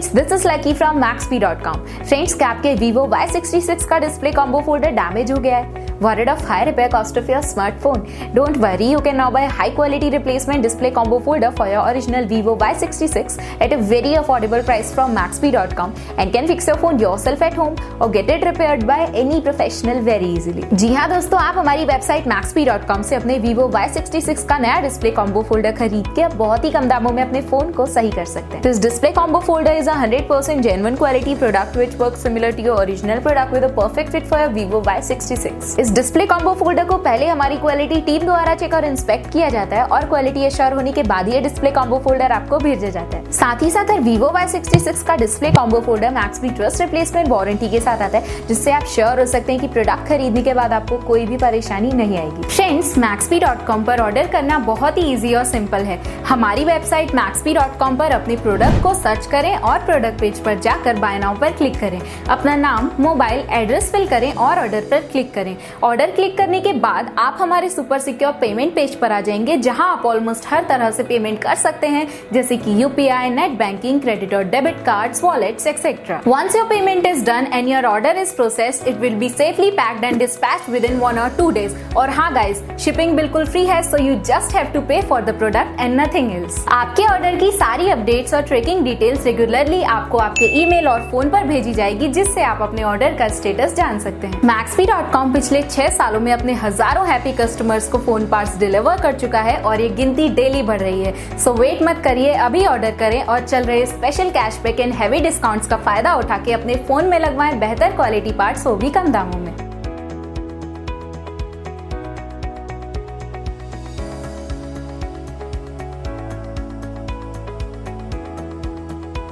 Friends, this is lucky from Maxbhi.com। Friends, क्या आपके Vivo Y66 का डिस्प्ले कॉम्बो फोल्डर डैमेज हो गया है? Worried of high repair cost of your smartphone? Don't worry, you can now buy a high quality replacement display combo folder for your original Vivo Y66 at a very affordable price from Maxbhi.com and can fix your phone yourself at home or get it repaired by any professional very easily। जी हाँ दोस्तों, आप हमारी website Maxbhi.com से अपने Vivo Y66 का नया display combo folder खरीद के अब बहुत ही कम दामों में अपने फोन को सही कर सकते हैं। This display combo folder is a 100% genuine quality product which works similar to your original product with a perfect fit for your Vivo Y66। इस डिस्प्ले कॉम्बो फोल्डर को पहले हमारी क्वालिटी टीम द्वारा चेक और इंस्पेक्ट किया जाता है और क्वालिटी एश्योर होने के बाद ये डिस्प्ले कॉम्बो फोल्डर आपको भेजा जाता है। साथ ही साथ Vivo Y66 का display combo folder Maxbhi trust replacement warranty के साथ आता है, जिससे आप श्योर हो सकते हैं कि प्रोडक्ट खरीदने के बाद आपको कोई भी परेशानी नहीं आएगी। फ्रेंड्स, Maxbhi.com पर ऑर्डर करना बहुत ही इजी और सिंपल है। हमारी वेबसाइट Maxbhi.com पर अपने प्रोडक्ट को सर्च करें और प्रोडक्ट पेज पर जाकर बाय नाउ पर क्लिक करें। अपना नाम, मोबाइल, एड्रेस फिल करें और ऑर्डर पर क्लिक करें। ऑर्डर क्लिक करने के बाद आप हमारे सुपर सिक्योर पेमेंट पेज पर आ जाएंगे, जहां आप ऑलमोस्ट हर तरह से पेमेंट कर सकते हैं, जैसे कि यूपीआई, नेट बैंकिंग, क्रेडिट और debit cards, wallets etcetera. Once your payment is done and your order is processed, it will be safely packed and dispatched within 1 or 2 days। और हाँ गाइस, शिपिंग बिल्कुल free है, so you just have to pay for the product and nothing else. आपके order की सारी updates और tracking details regularly आपको आपके ईमेल और फोन पर भेजी जाएगी, जिससे आप अपने ऑर्डर का स्टेटस जान सकते हैं। Maxbhi.com पिछले 6 सालों में अपने हजारों हैप्पी कस्टमर्स को फोन पार्ट्स डिलीवर कर चुका है और ये गिनती डेली बढ़ रही है। सो वेट मत करिए, अभी ऑर्डर करें और चल रहे special cashback and heavy discounts का फायदा उठा के अपने फोन में लगवाएं बेहतर क्वालिटी पार्ट्स, वो भी कम दामों में।